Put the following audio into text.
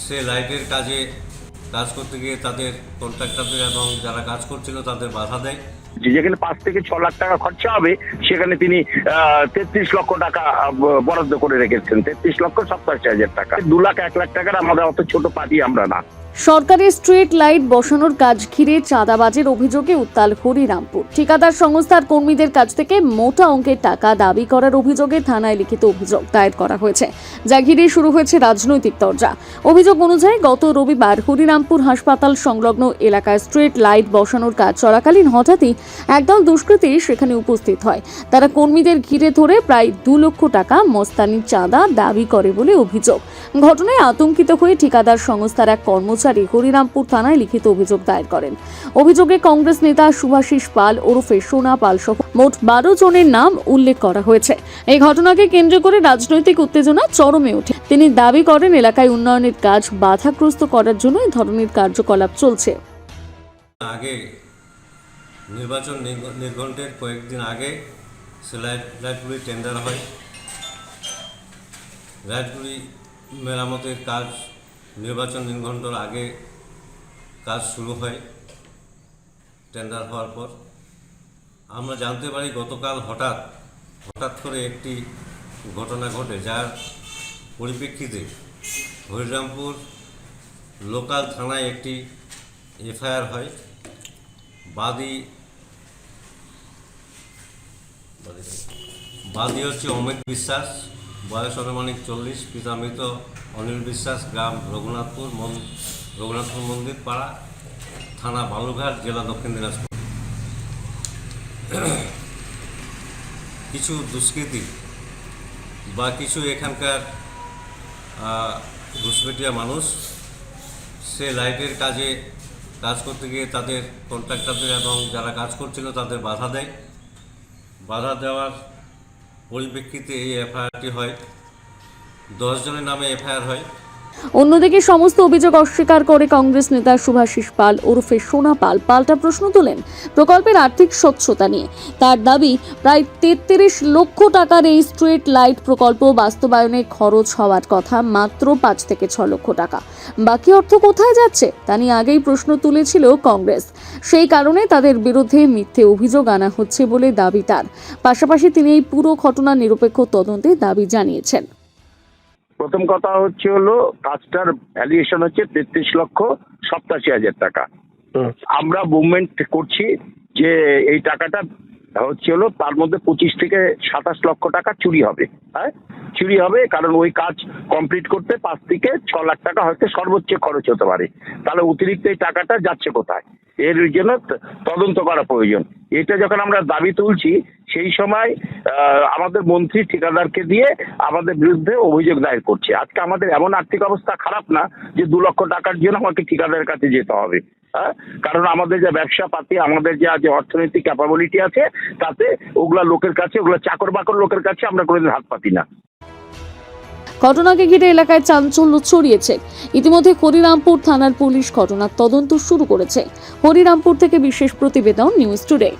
সে লাইটের কাজে কাজ করতে গিয়ে তাদের কন্ট্রাক্টরদের এবং যারা কাজ করছিল তাদের বাধা দেয়। যেখানে 5 থেকে 6 লাখ টাকা খরচা হবে সেখানে তিনি 33 লক্ষ টাকা বরাদ্দ করে রেখেছেন। 33,87,000 টাকা। 2 লাখ 1 লাখ টাকার আমাদের অত ছোট পার্টি আমরা না। সরকারি স্ট্রিট লাইট বসানোর কাজ ঘিরে চাঁদাবাজির অভিযোগে উত্তাল হরিরামপুর। ঠিকাদার সংস্থার কর্মীদের কাছ থেকে মোটা অঙ্কের টাকা দাবি করার অভিযোগে থানায় লিখিত অভিযোগ দায়ের করা হয়েছে, যা ঘিরে শুরু হয়েছে রাজনৈতিক তরজা। অভিযোগ অনুযায়ী গত রবিবার হরিরামপুর হাসপাতাল সংলগ্ন এলাকায় স্ট্রিট লাইট বসানোর কাজ চলাকালীন হঠাৎই একদল দুষ্কৃতী সেখানে উপস্থিত হয়। তারা কর্মীদের ঘিরে ধরে প্রায় 2 লক্ষ টাকা মস্তানির চাঁদা দাবি করে বলে অভিযোগ। ঘটনায় আতঙ্কিত হয়ে ঠিকাদার সংস্থার এক কর্মচারী হরিরামপুর থানায় লিখিত অভিযোগ দায়ের করেন। অভিযোগে কংগ্রেস নেতা শুভাশিস পাল ওরফে সোনা পাল সহ মোট 12 জনের নাম উল্লেখ করা হয়েছে। এই ঘটনাকে কেন্দ্র করে রাজনৈতিক উত্তেজনা চরমে ওঠে। তিনি দাবি করেন এলাকায় উন্নয়নের কাজ বাধাগ্রস্ত করার জন্য এই ধরনের কার্যকলাপ চলছে। আগে নির্বাচন নির্ঘণ্টের কয়েকদিন আগে সে লাইটগুলি টেন্ডার হয়। লাইটগুলি মেরামতের কাজ নির্বাচন নির্ঘণ্টের আগে কাজ শুরু হয়। টেন্ডার হওয়ার পর আমরা জানতে পারি গতকাল হঠাৎ করে একটি ঘটনা ঘটে, যার পরিপ্রেক্ষিতে হরিরামপুর লোকাল থানায় একটি এফআইআর হয়। বাদী হচ্ছে অমিত বিশ্বাস, বয়স আনুমানিক 40, পিতা মৃত অনিল বিশ্বাস, গ্রাম রঘুনাথপুর মন্দির পাড়া, থানা বালুঘাট, জেলা দক্ষিণ দিনাজপুর। কিছু দুষ্কৃতী বা কিছু এখানকার ঘুষপেটিয়া মানুষ সে লাইটের কাজে কাজ করতে গিয়ে তাদের কন্ট্রাক্টরদের এবং যারা কাজ করছিল তাদের বাধা দেয়। বাধা দেওয়ার পরিপ্রেক্ষিতে এই এফআইআরটি হয়। 10 জনের নামে এফআইআর হয়। অন্যদিকে সমস্ত অভিযোগ অস্বীকার করে কংগ্রেস নেতা শুভাশিস পাল ওরফে সোনা পাল পাল্টা প্রশ্ন তোলেন প্রকল্পের আর্থিক স্বচ্ছতা নিয়ে। তার দাবি, প্রায় 33 লক্ষ টাকার এই স্ট্রিট লাইট প্রকল্প বাস্তবায়নে খরচ হওয়ার কথা মাত্র 5 থেকে 6 লক্ষ টাকা। বাকি অর্থ কোথায় যাচ্ছে তা নিয়ে আগেই প্রশ্ন তুলেছিল কংগ্রেস। সেই কারণে তাদের বিরুদ্ধে মিথ্যে অভিযোগ আনা হচ্ছে বলে দাবি তার। পাশাপাশি তিনি এই পুরো ঘটনার নিরপেক্ষ তদন্তে দাবি জানিয়েছেন। প্রথম কথা হলো কাজটার ভ্যালুয়েশন হচ্ছে 33,87,000 টাকা। আমরা মুভমেন্ট করছি যে এই টাকাটা হলো তার মধ্যে 25 থেকে 27 লক্ষ টাকা চুরি হবে। হ্যাঁ, চুরি হবে, কারণ ওই কাজ কমপ্লিট করতে 5 থেকে 6 লাখ টাকা হয়তো সর্বোচ্চ খরচ হতে পারে। তাহলে অতিরিক্ত এই টাকাটা যাচ্ছে কোথায়, এর জন্য তদন্ত করা প্রয়োজন। এটা যখন আমরা দাবি তুলছি সেই সময় আমাদের মন্ত্রী ঠিকাদারকে দিয়ে আমাদের বিরুদ্ধে অভিযোগ দায়ের করছে। আজকে আমাদের এমন আর্থিক অবস্থা খারাপ না যে 2 লক্ষ টাকার জন্য আমাকে ঠিকাদারের কাছে যেতে হবে। হ্যাঁ, কারণ আমাদের যে ব্যবসা পাতি, আমাদের যে অর্থনৈতিক ক্যাপাবিলিটি আছে, তাতে ওগুলা লোকের কাছে, ওগুলা চাকর বাকর লোকের কাছে আমরা কোনোদিন হাত পাতি না। ঘটনাকে ঘিরে এলাকায় চাঞ্চল্য ছড়িয়েছে। ইতিমধ্যে হরিরামপুর থানার পুলিশ ঘটনার তদন্ত শুরু করেছে। হরিরামপুর থেকে বিশেষ প্রতিবেদন, নিউজ টুডে।